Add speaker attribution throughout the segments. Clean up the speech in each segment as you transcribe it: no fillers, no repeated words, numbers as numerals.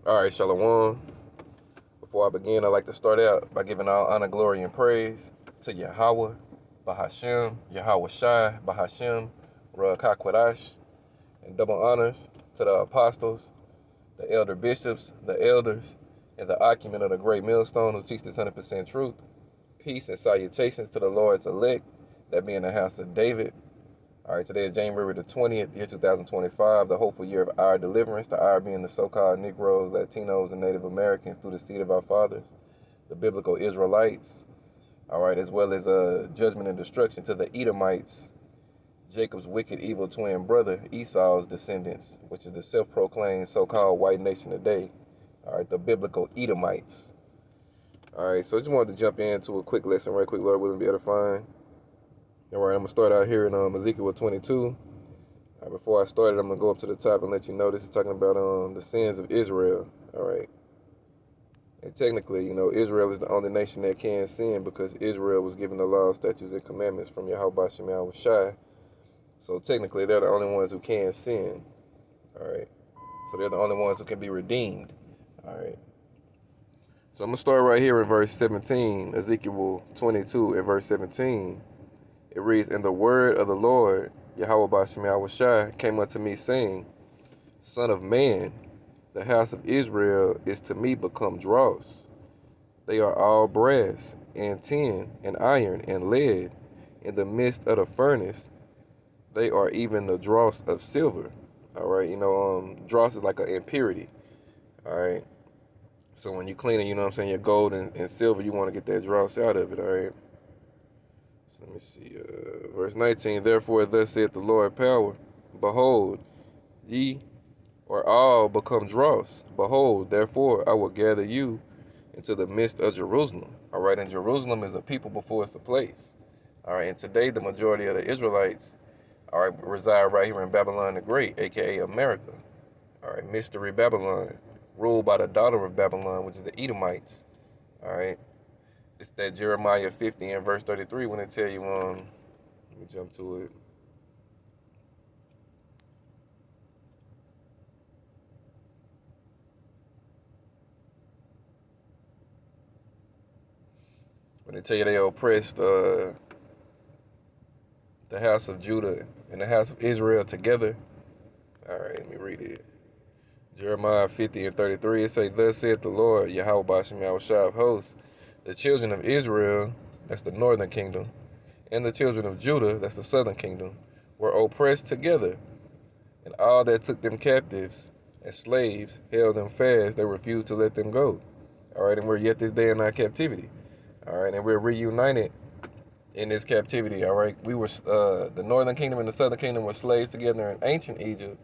Speaker 1: All right, Shalom. Before I begin, I'd like to start out by giving all honor, glory, and praise to Yahweh, Bahashem, Yahweh Shai, Bahashem, Ruach HaKodesh, and double honors to the apostles, the elder bishops, the elders, and the occupant of the great millstone who teach this 100% truth. Peace and salutations to the Lord's elect, that be in the house of David. All right, today is January the 20th, year 2025, the hopeful year of our deliverance, the our being the so-called Negroes, Latinos, and Native Americans through the seed of our fathers, the biblical Israelites, all right, as well as judgment and destruction to the Edomites, Jacob's wicked, evil twin brother, Esau's descendants, which is the self-proclaimed so-called white nation today, all right, the biblical Edomites. All right, so I just wanted to jump into a quick lesson right quick, Lord willing, be edifying. All right, I'm going to start out here in Ezekiel 22. Before I start, I'm going to go up to the top and let you know this is talking about the sins of Israel. All right. And technically, Israel is the only nation that can sin because Israel was given the law, statutes, and commandments from Yahweh Shem Shai. So technically, they're the only ones who can sin. All right. So they're the only ones who can be redeemed. All right. So I'm going to start right here in verse 17, Ezekiel 22 and verse 17. It reads, "And the word of the Lord, Yahweh Ba'Shem Shai, came unto me, saying, Son of man, the house of Israel is to me become dross. They are all brass, and tin, and iron, and lead. In the midst of the furnace, they are even the dross of silver." All right, dross is like an impurity. All right. So when you clean it, your gold and silver, you want to get that dross out of it, all right? So let me see, verse 19, "Therefore thus saith the Lord power, behold, ye are all become dross. Behold, therefore I will gather you into the midst of Jerusalem." All right, and Jerusalem is a people before it's a place. All right, and today the majority of the Israelites, all right, reside right here in Babylon the Great, a.k.a. America. All right, Mystery Babylon, ruled by the daughter of Babylon, which is the Edomites. All right. It's that Jeremiah 50 and verse 33 when they tell you, let me jump to it. When they tell you they oppressed the house of Judah and the house of Israel together. All right, let me read it. Jeremiah 50 and 33, it say, "Thus saith the Lord, Yahweh Ba'Shem Yahushua of hosts, the children of Israel," that's the northern kingdom, "and the children of Judah," that's the southern kingdom, "were oppressed together, and all that took them captives as slaves held them fast. They refused to let them go." All right, and we're yet this day in our captivity. All right, and we're reunited in this captivity. All right, we were the northern kingdom and the southern kingdom were slaves together in ancient Egypt.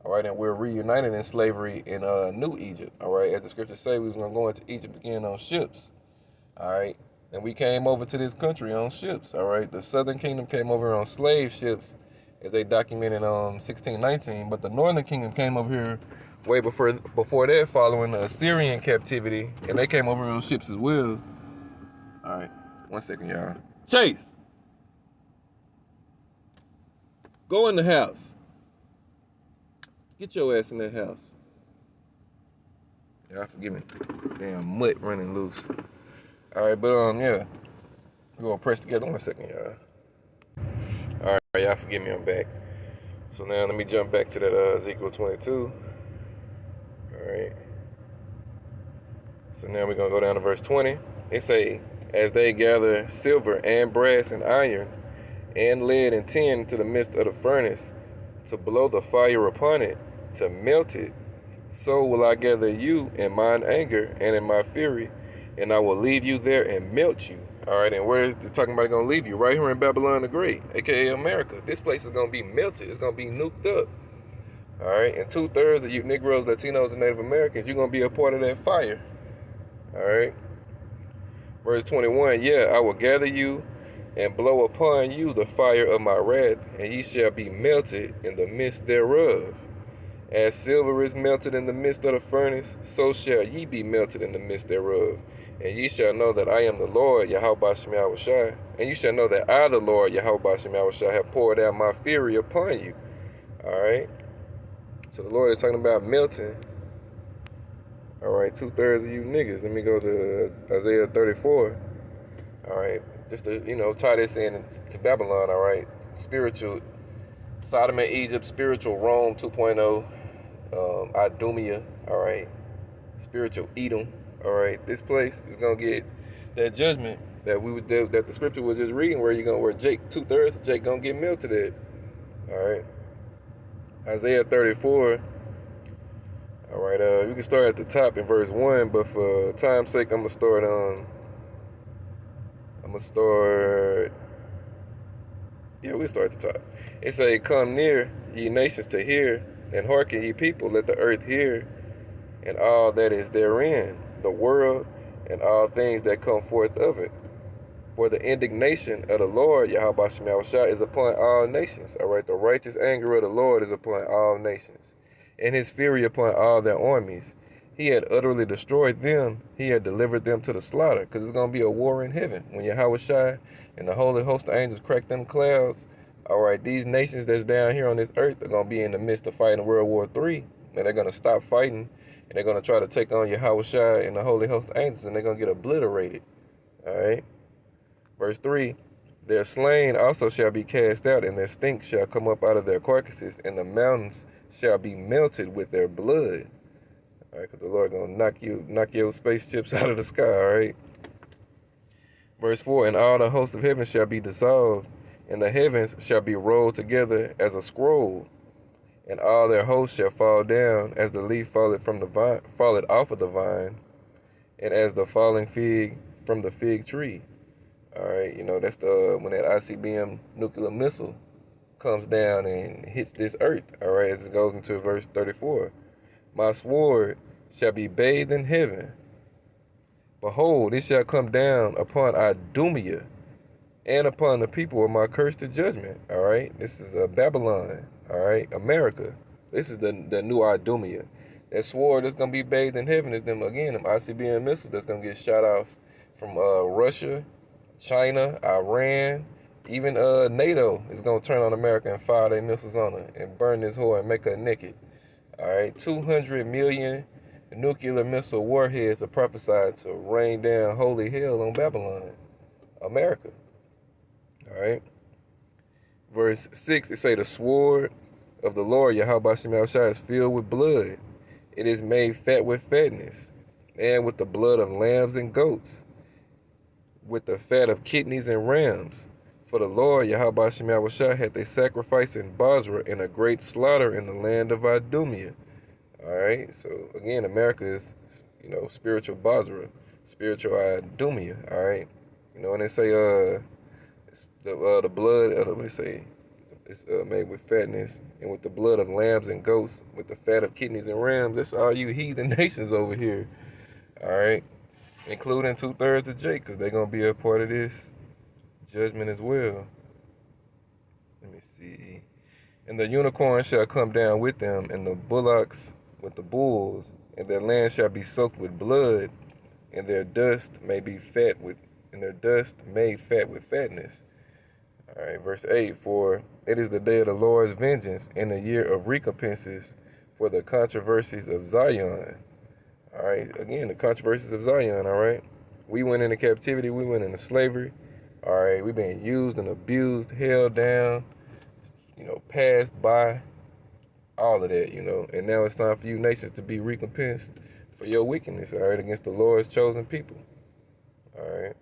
Speaker 1: All right, and we're reunited in slavery in New Egypt. All right, as the scriptures say, we was gonna go into Egypt again on ships. All right, and we came over to this country on ships. All right, the southern kingdom came over on slave ships, as they documented 1619. But the northern kingdom came over here way before that, following the Assyrian captivity, and they came over on ships as well. All right, 1 second, y'all. Chase, go in the house. Get your ass in that house. Y'all forgive me. Damn mutt running loose. All right, but yeah, we're gonna press together. 1 second, y'all. All right, y'all forgive me, I'm back. So now let me jump back to that Ezekiel 22. All right. So now we're gonna go down to verse 20. It say, "As they gather silver and brass and iron and lead and tin to the midst of the furnace, to blow the fire upon it, to melt it, so will I gather you in mine anger and in my fury, and I will leave you there and melt you." All right, and where is it talking about going to leave you? Right here in Babylon the Great, a.k.a. America. This place is going to be melted. It's going to be nuked up. All right, and 2/3 of you Negroes, Latinos, and Native Americans, you're going to be a part of that fire. All right. Verse 21, "Yeah, I will gather you and blow upon you the fire of my wrath, and ye shall be melted in the midst thereof. As silver is melted in the midst of the furnace, so shall ye be melted in the midst thereof. And ye shall know that I am the Lord, Yahweh Ba'Shem Yahushua. And you shall know that I, the Lord, Yahweh Ba'Shem Yahushua, have poured out my fury upon you." All right. So the Lord is talking about melting All right, 2/3 of you niggas. Let me go to Isaiah 34. All right, just to tie this in to Babylon. All right, spiritual Sodom and Egypt, spiritual Rome 2.0, Idumea. All right, spiritual Edom. All right, this place is gonna get that judgment that the scripture was just reading, where Jake 2/3 of Jake gonna get melted at. All right, Isaiah 34. All right, you can start at the top in verse 1, but for time's sake, I'm gonna start. We'll start at the top. It say, "Come near, ye nations, to hear, and hearken, ye people. Let the earth hear, and all that is therein, the world, and all things that come forth of it. For the indignation of the Lord, Yahweh Shemashah, is upon all nations." All right, the righteous anger of the Lord is upon all nations, and his fury upon all their armies. He had utterly destroyed them. He had delivered them to the slaughter, because it's going to be a war in heaven. When Yahweh Shai and the holy host of angels crack them clouds, all right, these nations that's down here on this earth are going to be in the midst of fighting World War III, and they're going to stop fighting, and they're going to try to take on Yahweh Shai and the holy host of angels, and they're going to get obliterated. All right. Verse 3, "Their slain also shall be cast out, and their stink shall come up out of their carcasses, and the mountains shall be melted with their blood." All right, because the Lord going to knock your spaceships out of the sky, all right? Verse 4, "And all the hosts of heaven shall be dissolved, and the heavens shall be rolled together as a scroll, and all their hosts shall fall down as the leaf falleth off of the vine, and as the falling fig from the fig tree." All right, that's when that ICBM nuclear missile comes down and hits this earth. All right, as it goes into verse 34. "My sword shall be bathed in heaven. Behold, it shall come down upon Idumea and upon the people of my curse to judgment." All right, this is Babylon. All right, America. This is the new Idumea. That sword that's going to be bathed in heaven is them ICBM missiles that's going to get shot off from Russia, China, Iran, even NATO is going to turn on America and fire their missiles on her and burn this whore and make her naked. All right, 200 million nuclear missile warheads are prophesied to rain down holy hell on Babylon, America. All right. Verse 6, it say, "The sword of the Lord, Yahweh Shemashah, is filled with blood. It is made fat with fatness, and with the blood of lambs and goats, with the fat of kidneys and rams. For the Lord, Yahweh Shemashah, had they sacrifice in Basra, and a great slaughter in the land of Idumea." All right, so again, America is, spiritual Basra, spiritual Idumea. All right, and they say, it's the blood, what do they say? It's made with fatness, and with the blood of lambs and goats, with the fat of kidneys and rams. That's all you heathen nations over here. All right, including 2/3 of Jake, because they're going to be a part of this judgment as well. Let me see. "And the unicorn shall come down with them, and the bullocks with the bulls, and their land shall be soaked with blood, and their dust made fat with fatness." All right, verse 8, "For it is the day of the Lord's vengeance, and the year of recompenses for the controversies of Zion." All right, again, the controversies of Zion, all right? We went into captivity, we went into slavery. All right, we've been used and abused, held down, passed by, all of that, and now it's time for you nations to be recompensed for your wickedness, all right, against the Lord's chosen people. All right.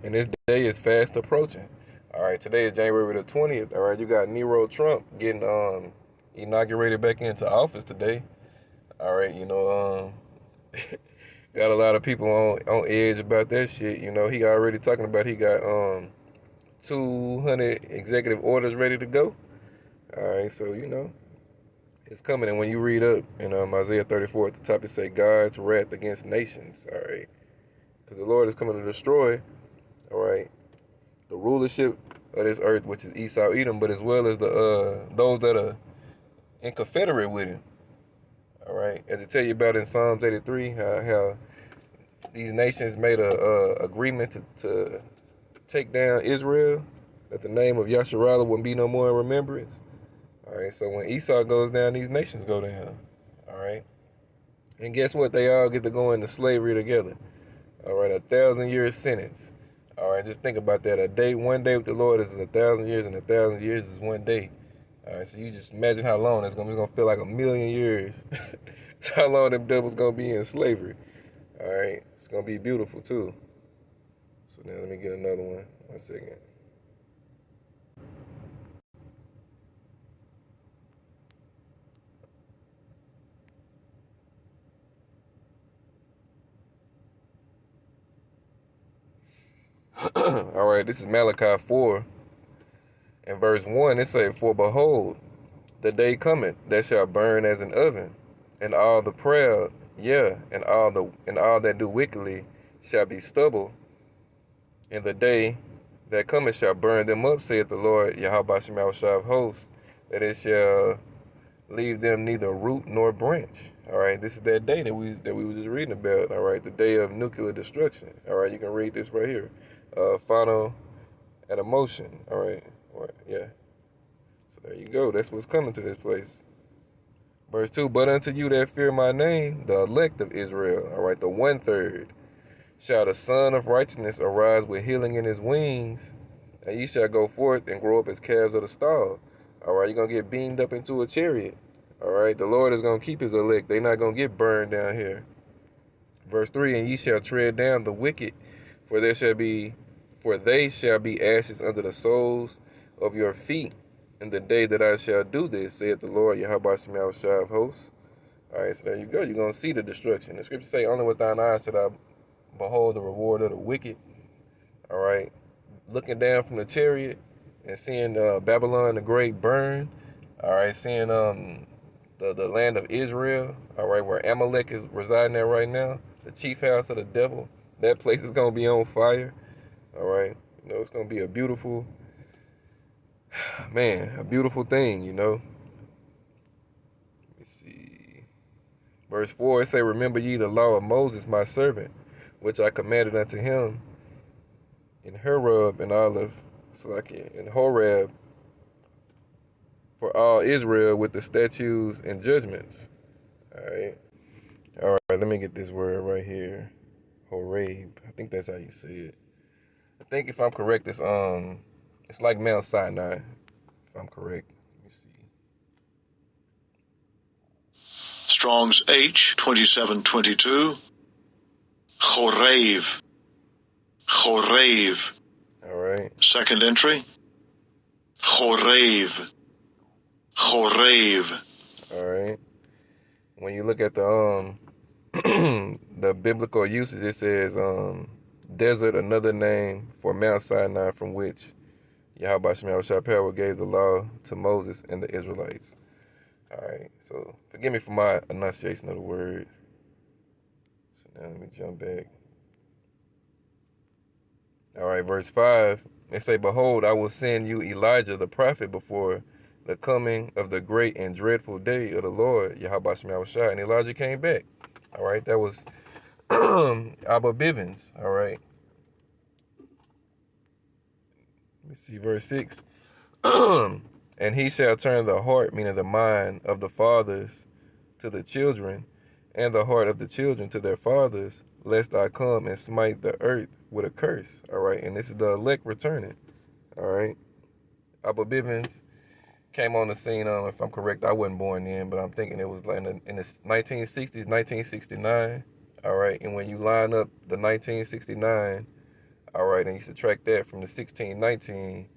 Speaker 1: And this day is fast approaching. All right, today is January the 20th. All right, you got Nero Trump getting inaugurated back into office today. All right, got a lot of people on edge about that shit. He already talking about he got 200 executive orders ready to go. All right, so it's coming. And when you read up in Isaiah 34 at the top, it say God's wrath against nations. All right, because the Lord is coming to destroy, all right, the rulership of this earth, which is Esau, Edom, but as well as the those that are in confederate with him. All right, as I tell you about in Psalms 83, how these nations made a agreement to take down Israel, that the name of Yasharallah wouldn't be no more in remembrance. All right, so when Esau goes down, these nations go down. All right, And guess what? They all get to go into slavery together. All right, 1,000-year sentence. All right, just think about that. One day with the Lord is 1,000 years, and 1,000 years is one day. All right, so you just imagine how long it's gonna feel like 1,000,000 years. That's how long them devils gonna be in slavery. All right, it's gonna be beautiful too. So now let me get another one. 1 second. All right, this is Malachi 4 and verse 1. It say, "For behold, the day cometh that shall burn as an oven, and all the proud, yeah, and all that do wickedly shall be stubble. And the day that cometh shall burn them up, saith the Lord Yahweh Shemel of hosts, that it shall leave them neither root nor branch." All right, this is that day that we was just reading about. All right, the day of nuclear destruction. All right, you can read this right here. Final and emotion. All right, yeah. So there you go. That's what's coming to this place. Verse 2, "But unto you that fear my name, the elect of Israel," all right, the 1/3, "shall the Son of Righteousness arise with healing in his wings, and ye shall go forth and grow up as calves of the stall." All right, you're going to get beamed up into a chariot. All right, the Lord is going to keep his elect. They're not going to get burned down here. Verse 3, "And ye shall tread down the wicked, for they shall be ashes under the soles of your feet in the day that I shall do this, saith the Lord Yahweh Shemel of hosts." All right, so there you go. You're going to see the destruction. The scripture say, "Only with thine eyes should I behold the reward of the wicked." All right, looking down from the chariot and seeing Babylon the Great burn. All right, seeing the land of Israel. All right, where Amalek is residing at right now, the chief house of the devil. That place is gonna be on fire. All right, it's gonna be a beautiful, man, a beautiful thing. Let me see. Verse 4, it say, "Remember ye the law of Moses, my servant, which I commanded unto him in Horeb and in Horeb, for all Israel with the statutes and judgments." All right. All right, let me get this word right here. Horeb. I think that's how you say it. I think if I'm correct, it's like Mount Sinai, if I'm correct. Let me see.
Speaker 2: Strong's H 2722. Chorev. Chorev.
Speaker 1: All right.
Speaker 2: Second entry. Chorev. Chorev.
Speaker 1: All right. When you look at the the biblical uses, it says desert, another name for Mount Sinai, from which Yahweh Shemel gave the law to Moses and the Israelites. All right. So forgive me for my enunciation of the word. So now let me jump back. All right, verse 5, they say, "Behold, I will send you Elijah the prophet before the coming of the great and dreadful day of the Lord, Yahweh Shemel." And Elijah came back. All right, that was Abba Bivens. All right. Let me see, verse 6. "And he shall turn the heart," meaning the mind, "of the fathers to the children, and the heart of the children to their fathers, lest I come and smite the earth with a curse." All right, and this is the elect returning. All right, Abba Bivens came on the scene. If I'm correct, I wasn't born then, but I'm thinking it was like in the 1960s, 1969. All right, and when you line up the 1969, all right, and you subtract that from the 1619,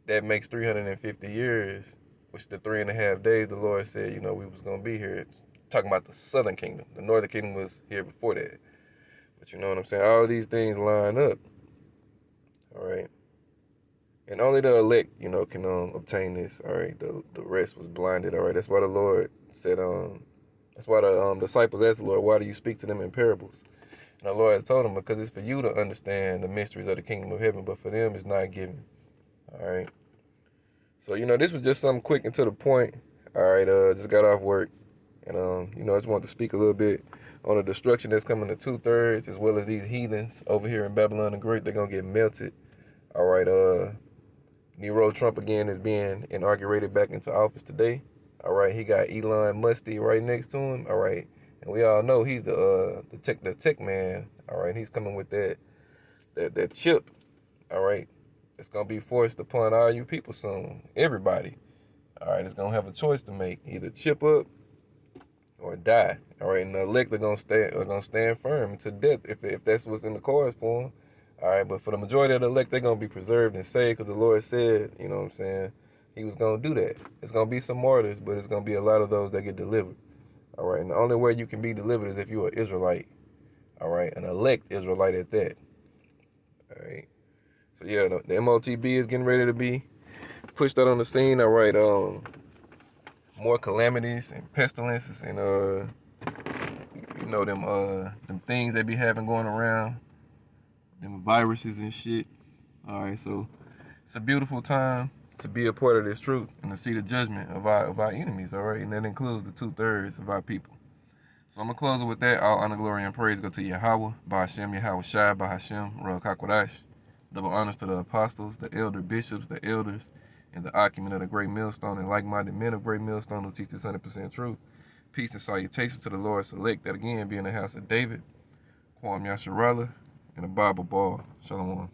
Speaker 1: that makes 350 years, which is the 3.5 days the Lord said, we was gonna be here. Talking about the Southern Kingdom. The Northern Kingdom was here before that. But you know what I'm saying? All of these things line up. All right. And only the elect, can obtain this. All right. The rest was blinded. All right. That's why the Lord said, that's why the disciples asked the Lord, "Why do you speak to them in parables?" And the Lord has told them, because it's for you to understand the mysteries of the kingdom of heaven, but for them it's not given. All right. So, this was just something quick and to the point. All right. Just got off work. And, I just wanted to speak a little bit on the destruction that's coming to 2/3, as well as these heathens over here in Babylon the Great. They're going to get melted. All right. Nero Trump again is being inaugurated back into office today. All right. He got Elon Musty right next to him. All right. And we all know he's the tech man. All right, he's coming with that chip. All right, it's gonna be forced upon all you people soon. Everybody. All right, it's gonna have a choice to make: either chip up or die. All right, and the elect are gonna stand firm to death if that's what's in the cards for them. All right, but for the majority of the elect, they're gonna be preserved and saved because the Lord said, you know what I'm saying, He was gonna do that. It's gonna be some martyrs, but it's gonna be a lot of those that get delivered. All right, and the only way you can be delivered is if you're an Israelite. All right, an elect Israelite at that. All right. So yeah, the MOTB is getting ready to be pushed out on the scene. All right, more calamities and pestilences and them things they be having going around, them viruses and shit. All right, so it's a beautiful time to be a part of this truth and to see the judgment of our enemies. All right, and that includes the 2/3 of our people. So I'm gonna close it with that. All honor, glory, and praise go to Yahweh, Bahashem, Yahweh Shai, Bahashem, Ruach HaKodesh. Double honors to the apostles, the elder bishops, the elders, and the occupant of the great millstone, and like-minded men of great millstone who teach this 100% truth. Peace and salutations to the Lord select that again be in the house of David, Kwam Yasharala, and the Bible Ball. Shalom.